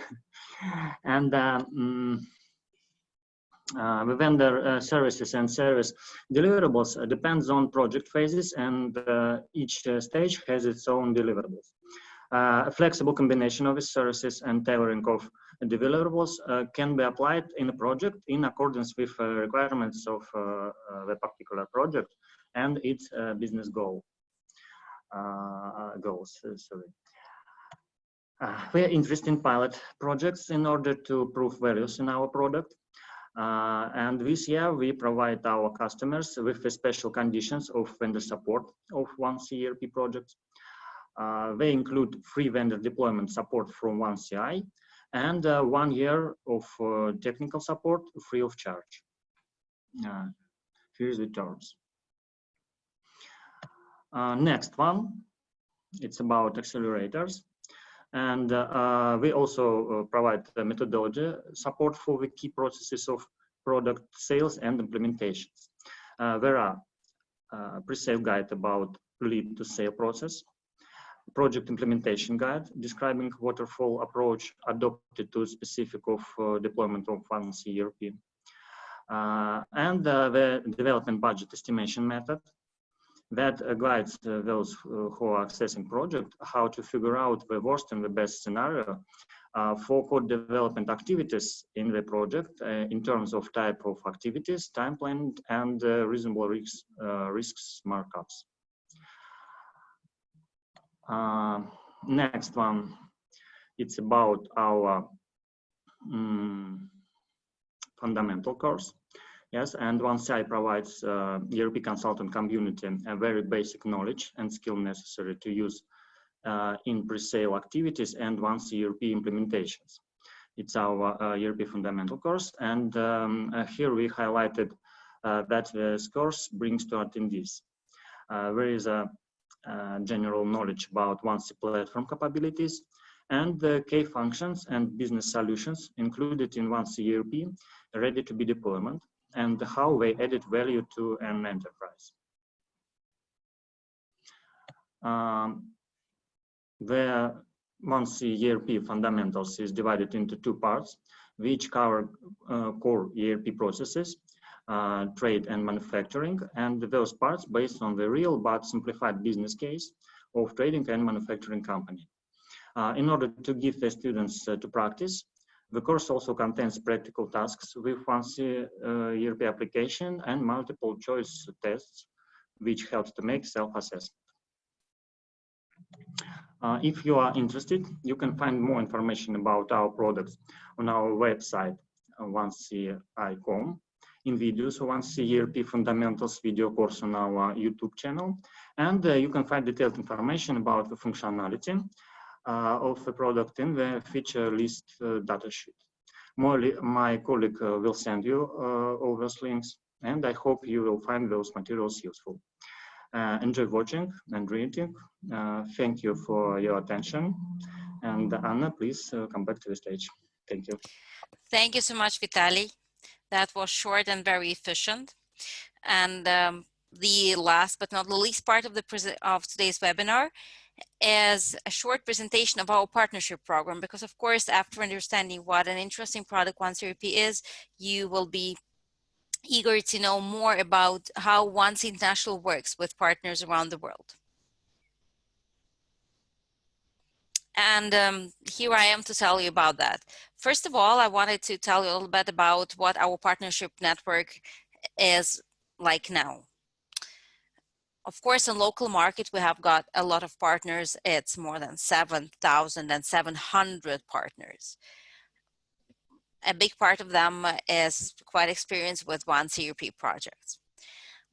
And The vendor services and service deliverables depends on project phases, and each stage has its own deliverables. A flexible combination of services and tailoring of deliverables can be applied in a project in accordance with requirements of the particular project and its business goals. We are interested in pilot projects in order to prove values in our product. And this year we provide our customers with the special conditions of vendor support of OneCI ERP projects. They include free vendor deployment support from OneCI and 1 year of technical support free of charge. Here's the terms. Next one, it's about accelerators. And we also provide the methodology support for the key processes of product sales and implementations. There are pre-sale guide about lead to sale process, project implementation guide describing waterfall approach adopted to specific of deployment of OneCI ERP, and the development budget estimation method that guides those who are accessing project how to figure out the worst and the best scenario for code development activities in the project in terms of type of activities, time plan, and reasonable risks markups. Next one, it's about our fundamental course. Yes, and OneCI provides ERP consultant community a very basic knowledge and skill necessary to use in pre-sale activities and OneCI ERP implementations. It's our ERP fundamental course, and here we highlighted that this course brings to attendees. There is a general knowledge about OneCI platform capabilities and the key functions and business solutions included in OneCI ERP ready to be deployment, and how they added value to an enterprise. The OneCI ERP fundamentals is divided into 2 parts, which cover core ERP processes, trade and manufacturing, and those parts based on the real but simplified business case of trading and manufacturing company. In order to give the students to practice, the course also contains practical tasks with OneCI ERP application and multiple choice tests, which helps to make self-assessment. If you are interested, you can find more information about our products on our website, OneCI.com, in videos, OneCI ERP Fundamentals video course on our YouTube channel, and you can find detailed information about the functionality of the product in the feature list data sheet. My colleague will send you all those links, and I hope you will find those materials useful. Enjoy watching and reading. Thank you for your attention. And Anna, please come back to the stage. Thank you. Thank you so much, Vitaly. That was short and very efficient. And the last but not the least part of today's webinar is a short presentation of our partnership program, because of course, after understanding what an interesting product OneCI ERP is, you will be eager to know more about how OneCI International works with partners around the world. And here I am to tell you about that. First of all, I wanted to tell you a little bit about what our partnership network is like now. Of course, in local market, we have got a lot of partners. It's more than 7,700 partners. A big part of them is quite experienced with OneCI ERP projects.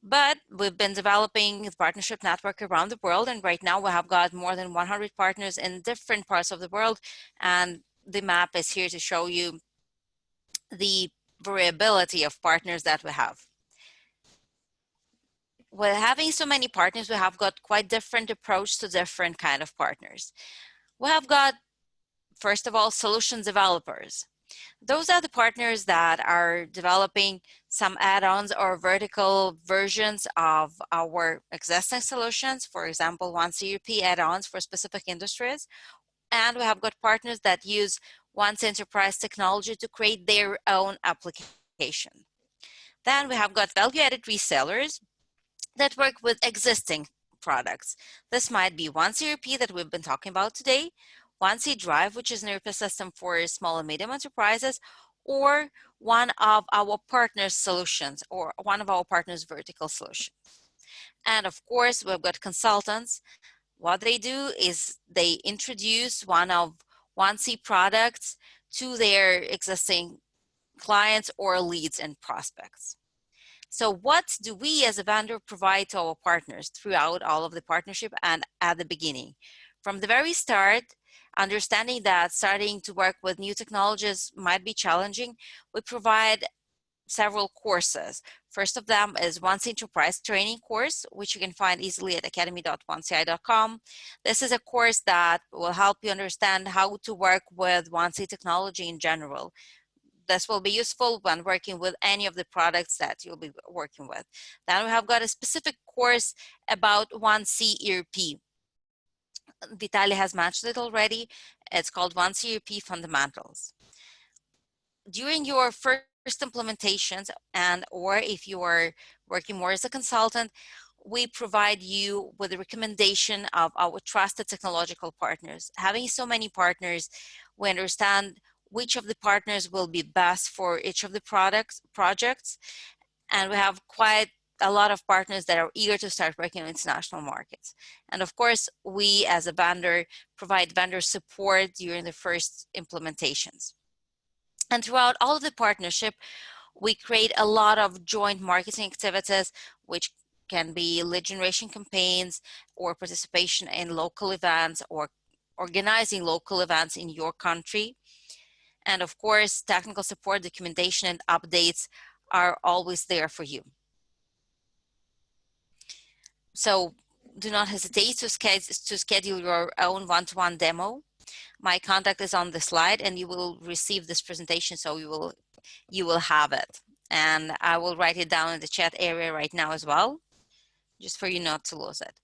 But we've been developing the partnership network around the world, and right now we have got more than 100 partners in different parts of the world, and the map is here to show you the variability of partners that we have. With having so many partners, we have got quite different approach to different kind of partners. We have got, first of all, solution developers. Those are the partners that are developing some add-ons or vertical versions of our existing solutions, for example, OneCI ERP add-ons for specific industries. And we have got partners that use OneCI Enterprise technology to create their own application. Then we have got value-added resellers that work with existing products. This might be One ERP that we've been talking about today, One Drive, which is an ERP system for small and medium enterprises, or one of our partners' solutions, or one of our partners' vertical solutions. And of course, we've got consultants. What they do is they introduce one of One products to their existing clients or leads and prospects. So what do we as a vendor provide to our partners throughout all of the partnership and at the beginning? From the very start, understanding that starting to work with new technologies might be challenging, we provide several courses. First of them is Once Enterprise Training course, which you can find easily at academy.oneci.com. This is a course that will help you understand how to work with Once technology in general. This will be useful when working with any of the products that you'll be working with. Then we have got a specific course about One ERP. Vitaly has mentioned it already. It's called One ERP Fundamentals. During your first implementations or if you're working more as a consultant, we provide you with a recommendation of our trusted technological partners. Having so many partners, we understand which of the partners will be best for each of the projects, and we have quite a lot of partners that are eager to start working in international markets. And of course, we as a vendor provide vendor support during the first implementations. And throughout all of the partnership, we create a lot of joint marketing activities, which can be lead generation campaigns or participation in local events or organizing local events in your country. And of course, technical support, documentation, and updates are always there for you. So do not hesitate to schedule your own one-to-one demo. My contact is on the slide, and you will receive this presentation, so you will have it. And I will write it down in the chat area right now as well, just for you not to lose it.